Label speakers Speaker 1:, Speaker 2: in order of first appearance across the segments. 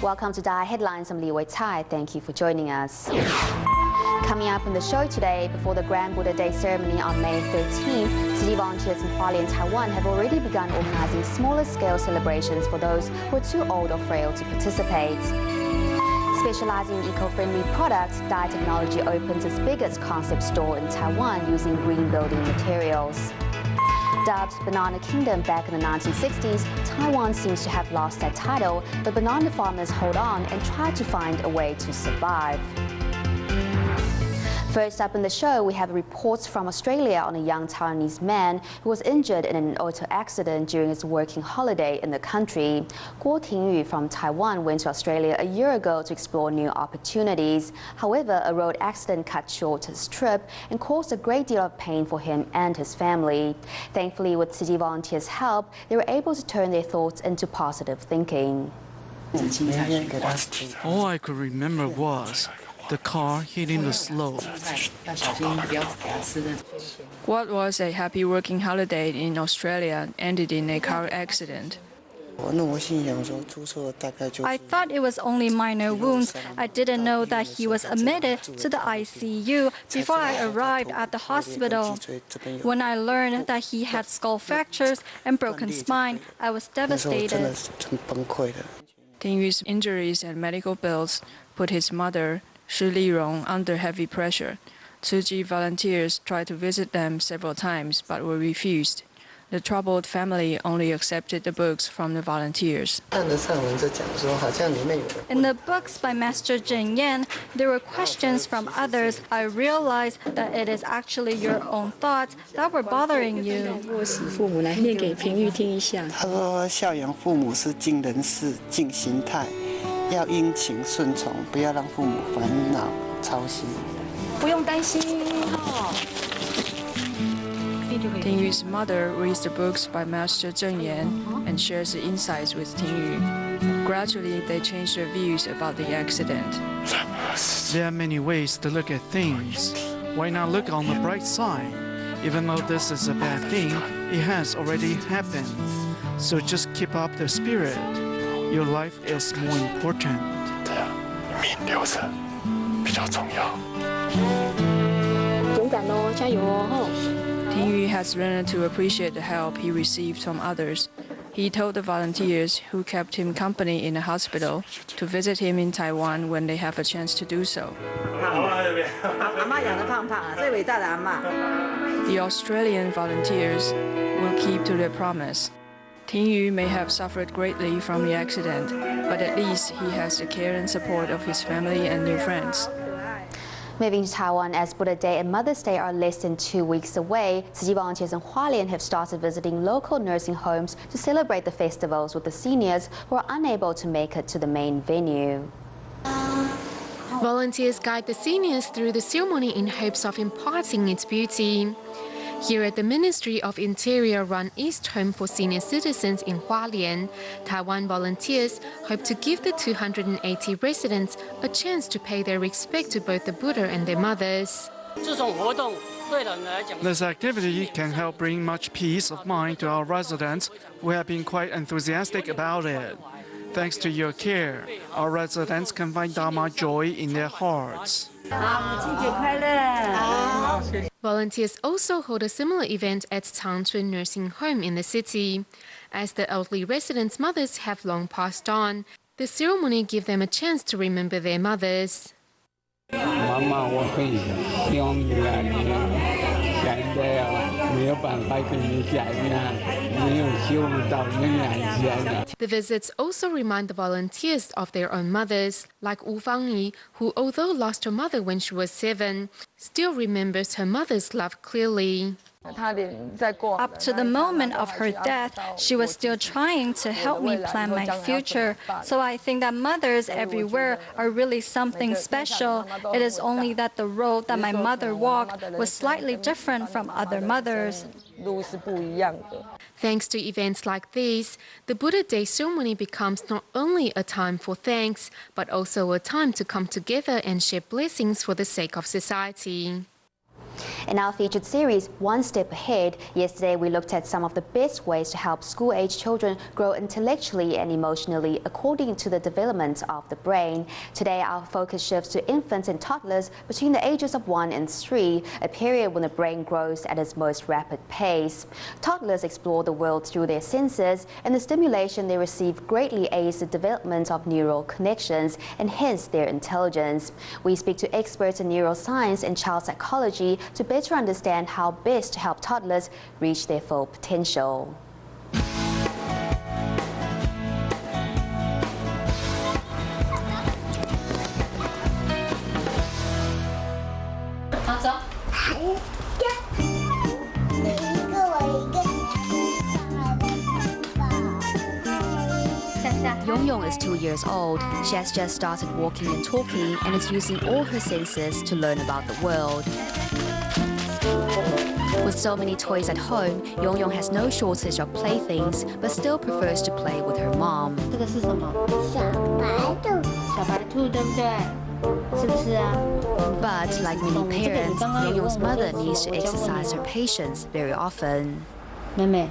Speaker 1: Welcome to DaAi Headlines. I'm Li Wei-Tai. Thank you for joining us. Coming up in the show today, before the Grand Buddha Day ceremony on May 13th, city volunteers in Hualien, Taiwan have already begun organizing smaller-scale celebrations for those who are too old or frail to participate. Specializing in eco-friendly products, DaAi Technology opens its biggest concept store in Taiwan using green building materials. Dubbed Banana Kingdom back in the 1960s, Taiwan seems to have lost that title, but banana farmers hold on and try to find a way to survive. First up in the show, we have reports from Australia on a young Taiwanese man who was injured in an auto accident during his working holiday in the country. Guo Tingyu from Taiwan went to Australia a year ago to explore new opportunities. However, a road accident cut short his trip and caused a great deal of pain for him and his family. Thankfully, with city volunteers' help, they were able to turn their thoughts into positive thinking.
Speaker 2: All I could remember was the car hitting the slope.
Speaker 3: What was a happy working holiday in Australia ended in a car accident.
Speaker 4: I thought it was only minor wounds. I didn't know that he was admitted to the ICU before I arrived at the hospital. When I learned that he had skull fractures and broken spine, I was devastated.
Speaker 3: Tingyu's injuries and medical bills put his mother, Shi Lirong, under heavy pressure. Tzu volunteers tried to visit them several times but were refused. The troubled family only accepted the books from the volunteers.
Speaker 4: In the books by Master Zheng Yan, there were questions from others. I realized that it is actually your own thoughts that were bothering you.
Speaker 3: Tingyu's mother reads the books by Master Zheng Yan and shares the insights with Tingyu. Gradually, they change their views about the accident.
Speaker 2: There are many ways to look at things. Why not look on the bright side? Even though this is a bad thing, it has already happened. So just keep up the spirit. Your life is more important.
Speaker 3: Tingyu has learned to appreciate the help he received from others. He told the volunteers who kept him company in the hospital to visit him in Taiwan when they have a chance to do so. The Australian volunteers will keep to their promise. Tingyu may have suffered greatly from the accident, but at least he has the care and support of his family and new friends.
Speaker 1: Moving to Taiwan, as Buddha Day and Mother's Day are less than 2 weeks away, city volunteers in Hualien have started visiting local nursing homes to celebrate the festivals with the seniors who are unable to make it to the main venue.
Speaker 5: Volunteers guide the seniors through the ceremony in hopes of imparting its beauty. Here at the Ministry of Interior-run East Home for Senior Citizens in Hualien, Taiwan volunteers hope to give the 280 residents a chance to pay their respect to both the Buddha and their mothers.
Speaker 2: This activity can help bring much peace of mind to our residents who have been quite enthusiastic about it. Thanks to your care, our residents can find Dharma joy in their hearts.
Speaker 5: Volunteers also hold a similar event at Changchun Nursing Home in the city. As the elderly residents' mothers have long passed on, the ceremony gives them a chance to remember their mothers. The visits also remind the volunteers of their own mothers, like Wu Fangyi, who, although lost her mother when she was 7, still remembers her mother's love clearly.
Speaker 4: Up to the moment of her death, she was still trying to help me plan my future. So I think that mothers everywhere are really something special. It is only that the road that my mother walked was slightly different from other mothers.
Speaker 5: Thanks to events like these, the Buddha Day ceremony becomes not only a time for thanks, but also a time to come together and share blessings for the sake of society.
Speaker 1: In our featured series, One Step Ahead, yesterday we looked at some of the best ways to help school-age children grow intellectually and emotionally according to the development of the brain. Today, our focus shifts to infants and toddlers between the ages of 1 and 3, a period when the brain grows at its most rapid pace. Toddlers explore the world through their senses, and the stimulation they receive greatly aids the development of neural connections and hence their intelligence. We speak to experts in neuroscience and child psychology to better understand how best to help toddlers reach their full potential. Yong is 2 years old. She has just started walking and talking and is using all her senses to learn about the world. With so many toys at home, Yong has no shortage of playthings, but still prefers to play with her mom. But like many parents, Yong's mother needs to exercise her patience very often.
Speaker 4: You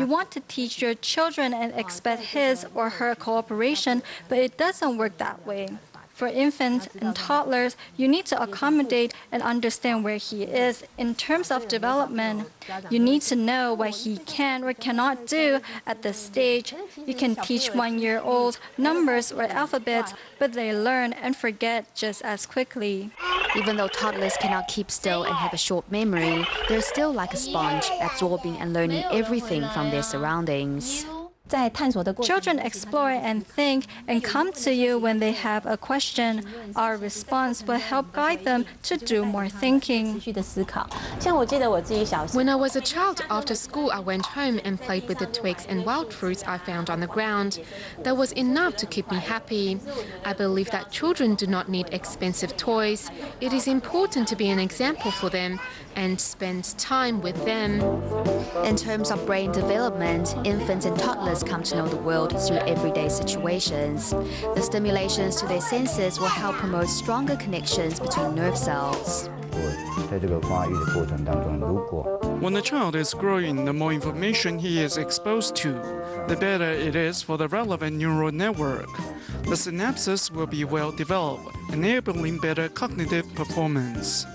Speaker 4: want to teach your children and expect his or her cooperation, but it doesn't work that way. For infants and toddlers, you need to accommodate and understand where he is in terms of development. You need to know what he can or cannot do at this stage. You can teach 1-year-olds numbers or alphabets, but they learn and forget just as quickly.
Speaker 1: Even though toddlers cannot keep still and have a short memory, they're still like a sponge, absorbing and learning everything from their surroundings.
Speaker 4: Children explore and think and come to you when they have a question. Our response will help guide them to do more thinking.
Speaker 5: When I was a child, after school I went home and played with the twigs and wild fruits I found on the ground. That was enough to keep me happy. I believe that children do not need expensive toys. It is important to be an example for them and spend time with them.
Speaker 1: In terms of brain development, infants and toddlers come to know the world through everyday situations. The stimulations to their senses will help promote stronger connections between nerve cells.
Speaker 2: When the child is growing, the more information he is exposed to, the better it is for the relevant neural network. The synapses will be well developed, enabling better cognitive performance.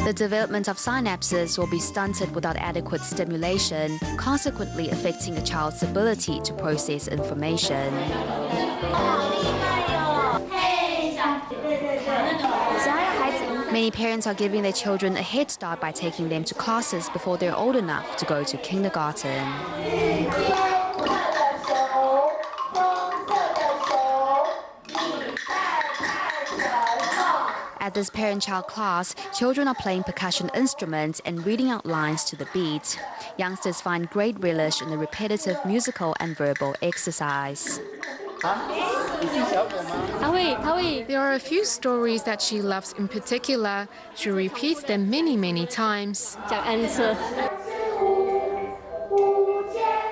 Speaker 1: The development of synapses will be stunted without adequate stimulation, consequently affecting a child's ability to process information. Many parents are giving their children a head start by taking them to classes before they're old enough to go to kindergarten. At this parent-child class, children are playing percussion instruments and reading out lines to the beat. Youngsters find great relish in the repetitive musical and verbal exercise.
Speaker 5: There are a few stories that she loves in particular. She repeats them many times.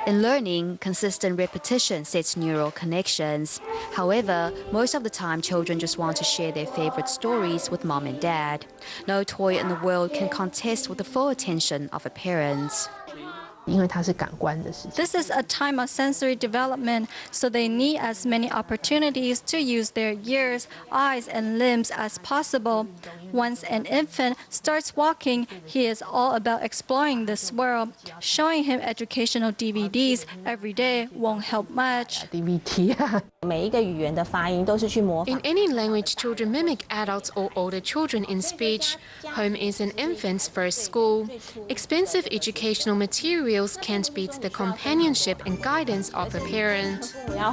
Speaker 1: In learning, consistent repetition sets neural connections. However, most of the time children just want to share their favorite stories with mom and dad. No toy in the world can contest with the full attention of a parent.
Speaker 4: This is a time of sensory development, so they need as many opportunities to use their ears, eyes, and limbs as possible. Once an infant starts walking, he is all about exploring this world. Showing him educational DVDs every day won't help much.
Speaker 5: In any language, children mimic adults or older children in speech. Home is an infant's first school. Expensive educational materials can't beat the companionship and guidance of a parent.
Speaker 2: There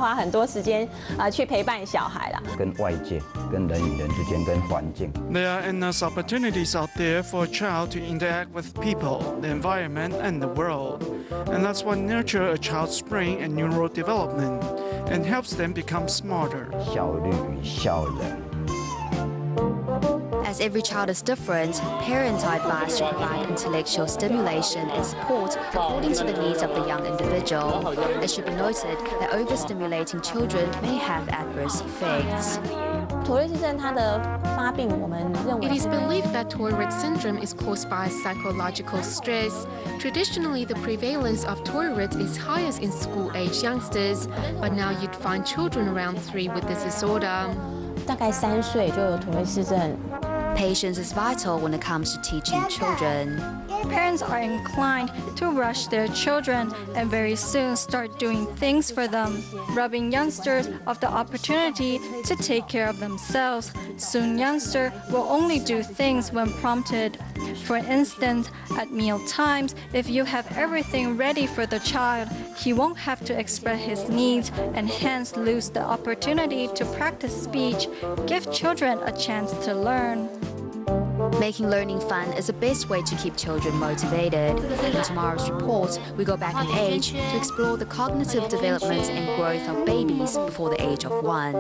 Speaker 2: are endless opportunities out there for a child to interact with people, the environment, and the world. And that's what nurtures a child's brain and neural development and helps them become smarter.
Speaker 1: As As every child is different, parents are advised to provide intellectual stimulation and support according to the needs of the young individual. It should be noted that overstimulating children may have adverse effects.
Speaker 5: It is believed that Tourette syndrome is caused by psychological stress. Traditionally, the prevalence of Tourette is highest in school-age youngsters, but now you'd find children around 3 with this disorder.
Speaker 1: Patience is vital when it comes to teaching children.
Speaker 4: Parents are inclined to rush their children and very soon start doing things for them, robbing youngsters of the opportunity to take care of themselves. Soon youngster will only do things when prompted. For instance, at meal times, if you have everything ready for the child, he won't have to express his needs and hence lose the opportunity to practice speech. Give children a chance to learn.
Speaker 1: Making learning fun is the best way to keep children motivated. In tomorrow's report, we go back in age to explore the cognitive development and growth of babies before the age of 1.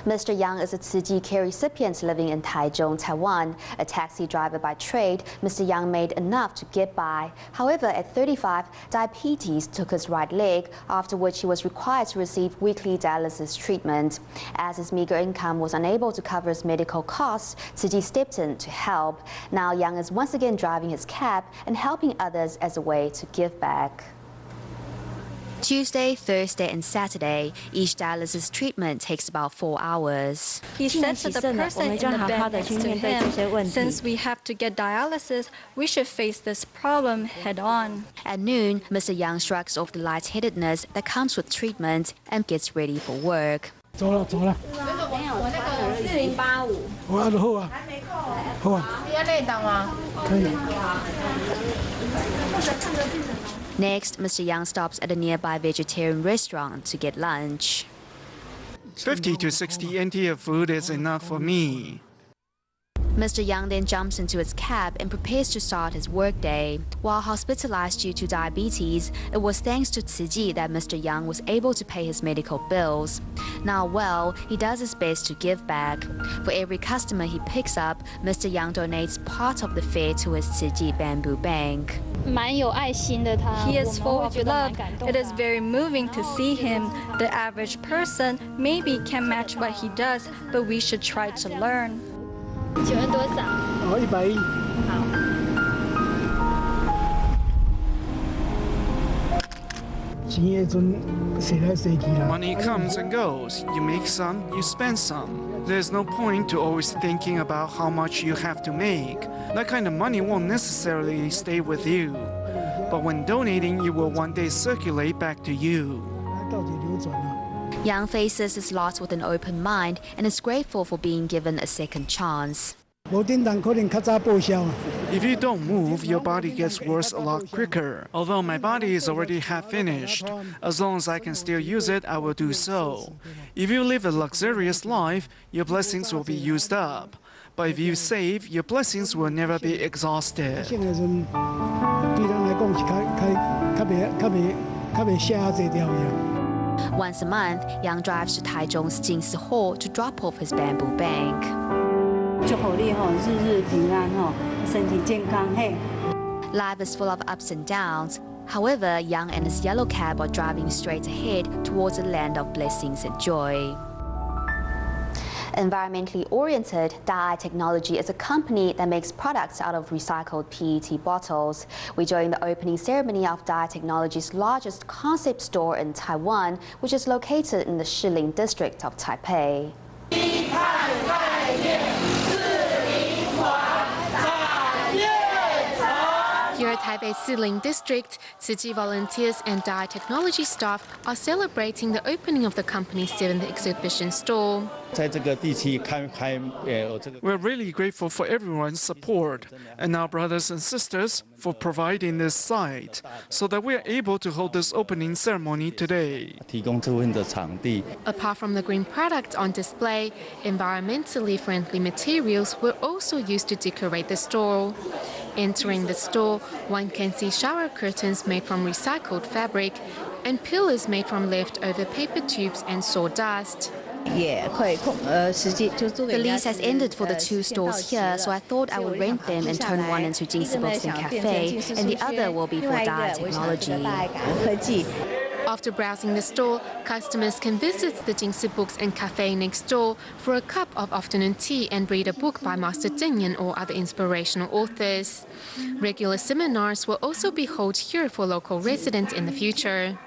Speaker 1: Mr. Yang is a Tzu Chi care recipient living in Taichung, Taiwan. A taxi driver by trade, Mr. Yang made enough to get by. However, at 35, diabetes took his right leg, after which he was required to receive weekly dialysis treatment. As his meager income was unable to cover his medical costs, Tzu Chi stepped in to help. Now Yang is once again driving his cab and helping others as a way to give back. Tuesday, Thursday and Saturday, each dialysis treatment takes about 4 hours.
Speaker 4: He said to the person in the bed next to him, since we have to get dialysis, we should face this problem head on.
Speaker 1: At noon, Mr. Yang shrugs off the lightheadedness that comes with treatment and gets ready for work. Next, Mr. Yang stops at a nearby vegetarian restaurant to get lunch.
Speaker 2: 50 to 60 NT of food is enough for me.
Speaker 1: Mr. Yang then jumps into his cab and prepares to start his workday. While hospitalized due to diabetes, it was thanks to Tzu Chi that Mr. Yang was able to pay his medical bills. Now, well, he does his best to give back. For every customer he picks up, Mr. Yang donates part of the fare to his Tzu Chi bamboo bank.
Speaker 4: He is full of love. It is very moving to see him. The average person maybe can match what he does, but we should try to learn.
Speaker 6: 110。Money
Speaker 2: comes and goes. You make some, you spend some. There's no point to always thinking about how much you have to make. That kind of money won't necessarily stay with you. But when donating, it will one day circulate back to you.
Speaker 1: Yang faces his loss with an open mind and is grateful for being given a second chance.
Speaker 2: If you don't move, your body gets worse a lot quicker. Although my body is already half finished, as long as I can still use it, I will do so. If you live a luxurious life, your blessings will be used up. But if you save, your blessings will never be exhausted.
Speaker 1: Once a month, Yang drives to Taichung's Jingsi Hall to drop off his bamboo bank. Life is full of ups and downs. However, Yang and his yellow cab are driving straight ahead towards a land of blessings and joy. Environmentally oriented, DaAi Technology is a company that makes products out of recycled PET bottles. We joined the opening ceremony of DaAi Technology's largest concept store in Taiwan, which is located in the Shiling district of Taipei.
Speaker 5: Here at Taipei Siling District, Tzu Chi volunteers and DaAi technology staff are celebrating the opening of the company's 7th exhibition store.
Speaker 2: We're really grateful for everyone's support and our brothers and sisters for providing this site so that we are able to hold this opening ceremony today.
Speaker 5: Apart from the green products on display, environmentally friendly materials were also used to decorate the store. Entering the store, one can see shower curtains made from recycled fabric and pillars made from leftover paper tubes and sawdust.
Speaker 1: The lease has ended for the 2 stores here, so I thought I would rent them and turn one into Jinsi Books and Cafe, and the other will be for DaAi Technology.
Speaker 5: After browsing the store, customers can visit the Jinsi Books and Cafe next door for a cup of afternoon tea and read a book by Master Zheng Yan or other inspirational authors. Regular seminars will also be held here for local residents in the future.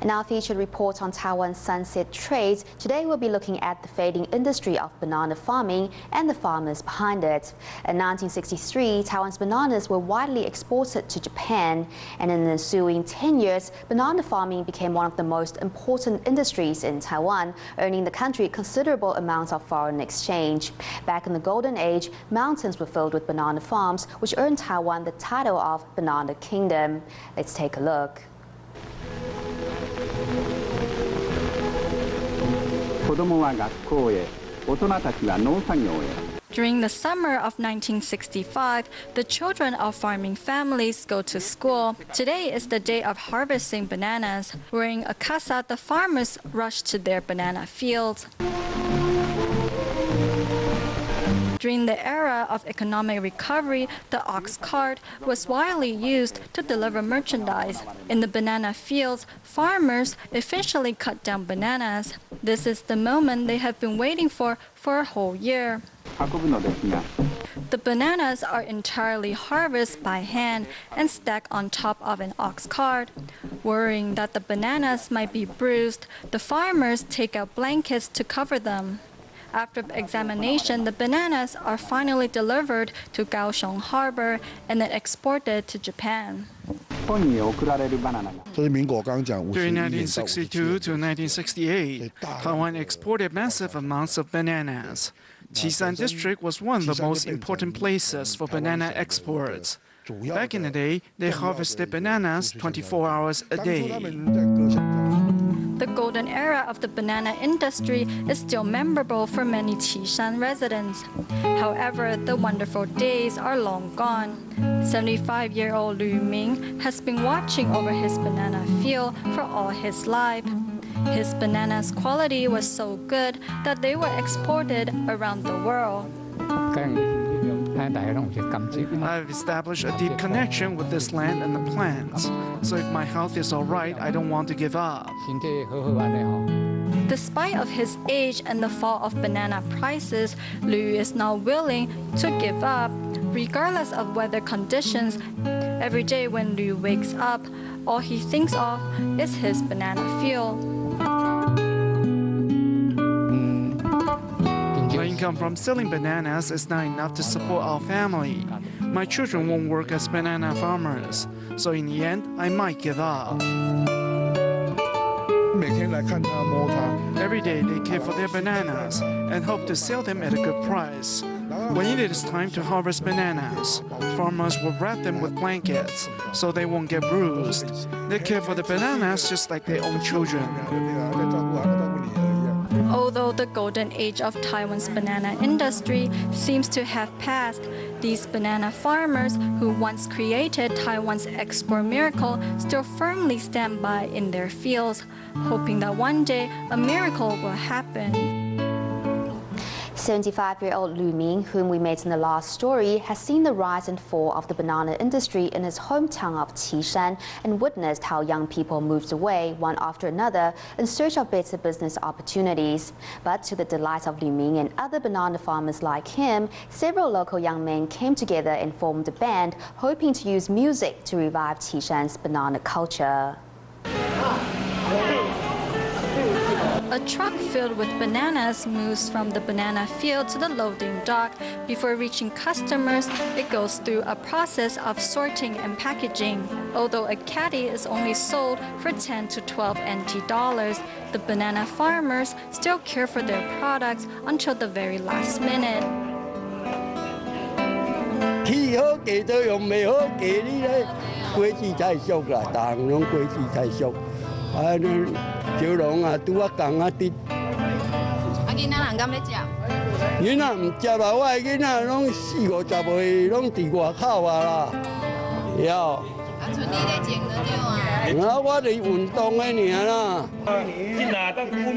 Speaker 1: In our featured report on Taiwan's sunset trades, today we'll be looking at the fading industry of banana farming and the farmers behind it. In 1963, Taiwan's bananas were widely exported to Japan, and in the ensuing 10 years, banana farming became one of the most important industries in Taiwan, earning the country considerable amounts of foreign exchange. Back in the Golden Age, mountains were filled with banana farms, which earned Taiwan the title of Banana Kingdom. Let's take a look.
Speaker 4: During the summer of 1965, the children of farming families go to school. Today is the day of harvesting bananas. Wearing a casa, the farmers rush to their banana fields. During the era of economic recovery, the ox cart was widely used to deliver merchandise. In the banana fields, farmers efficiently cut down bananas. This is the moment they have been waiting for a whole year. The bananas are entirely harvested by hand and stacked on top of an ox cart. Worrying that the bananas might be bruised, the farmers take out blankets to cover them. After examination, the bananas are finally delivered to Kaohsiung Harbor and then exported to Japan.
Speaker 2: During 1962 to 1968, Taiwan exported massive amounts of bananas. Qisan District was one of the most important places for banana exports. Back in the day, they harvested bananas 24 hours a day.
Speaker 4: The golden era of the banana industry is still memorable for many Qishan residents. However, the wonderful days are long gone. 75-year-old Lu Ming has been watching over his banana field for all his life. His bananas' quality was so good that they were exported around the world.
Speaker 2: I've established a deep connection with this land and the plants. So if my health is all right, I don't want to give up.
Speaker 4: Despite of his age and the fall of banana prices, Lu is not willing to give up. Regardless of weather conditions, every day when Lu wakes up, all he thinks of is his banana field.
Speaker 2: My income from selling bananas is not enough to support our family. My children won't work as banana farmers, so in the end, I might give up. Every day they care for their bananas and hope to sell them at a good price. When it is time to harvest bananas, farmers will wrap them with blankets so they won't get bruised. They care for the bananas just like their own children.
Speaker 4: Although the golden age of Taiwan's banana industry seems to have passed, these banana farmers who once created Taiwan's export miracle still firmly stand by in their fields, hoping that one day a miracle will happen.
Speaker 1: 75-year-old Lu Ming, whom we met in the last story, has seen the rise and fall of the banana industry in his hometown of Qishan and witnessed how young people moved away one after another in search of better business opportunities. But to the delight of Lu Ming and other banana farmers like him, several local young men came together and formed a band, hoping to use music to revive Qishan's banana culture.
Speaker 4: A truck filled with bananas moves from the banana field to the loading dock. Before reaching customers, it goes through a process of sorting and packaging. Although a caddy is only sold for 10 to 12 NT dollars, the banana farmers still care for their products until the very last minute.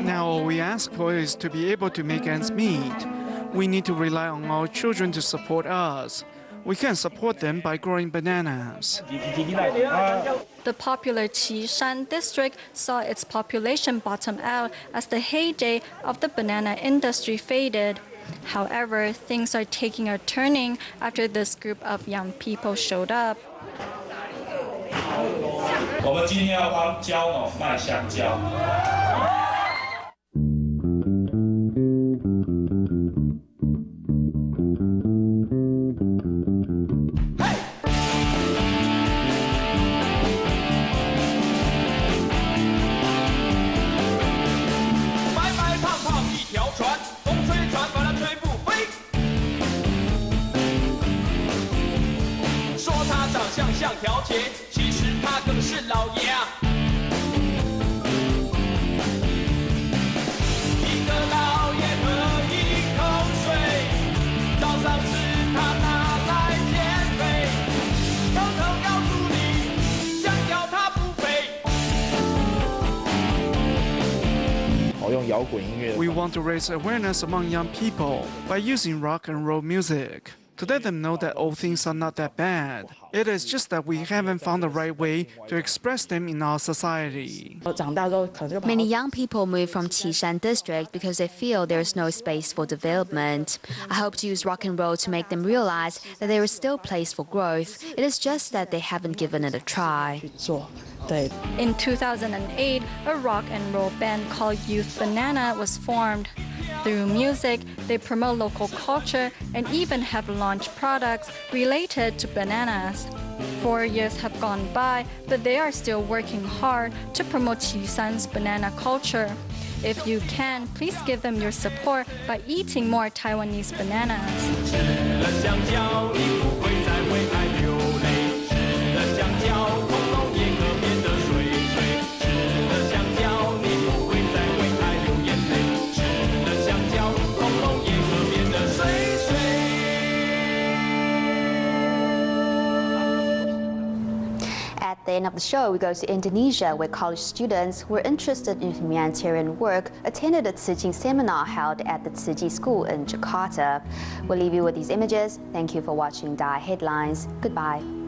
Speaker 2: Now all we ask for is to be able to make ends meet. We need to rely on our children to support us. We can support them by growing bananas.
Speaker 4: The popular Qishan district saw its population bottom out as the heyday of the banana industry faded. However, things are taking a turning after this group of young people showed up.
Speaker 2: We want to raise awareness among young people by using rock and roll music to let them know that all things are not that bad. It is just that we haven't found the right way to express them in our society.
Speaker 1: Many young people move from Qishan district because they feel there is no space for development. I hope to use rock and roll to make them realize that there is still place for growth. It is just that they haven't given it a try.
Speaker 4: In 2008, a rock and roll band called Youth Banana was formed. Through music, they promote local culture and even have launched products related to bananas. 4 years have gone by, but they are still working hard to promote Qishan's banana culture. If you can, please give them your support by eating more Taiwanese bananas.
Speaker 1: At the end of the show, we go to Indonesia, where college students who are interested in humanitarian work attended a Tzu Chi seminar held at the Tzu Chi School in Jakarta. We'll leave you with these images. Thank you for watching DaAi Headlines. Goodbye.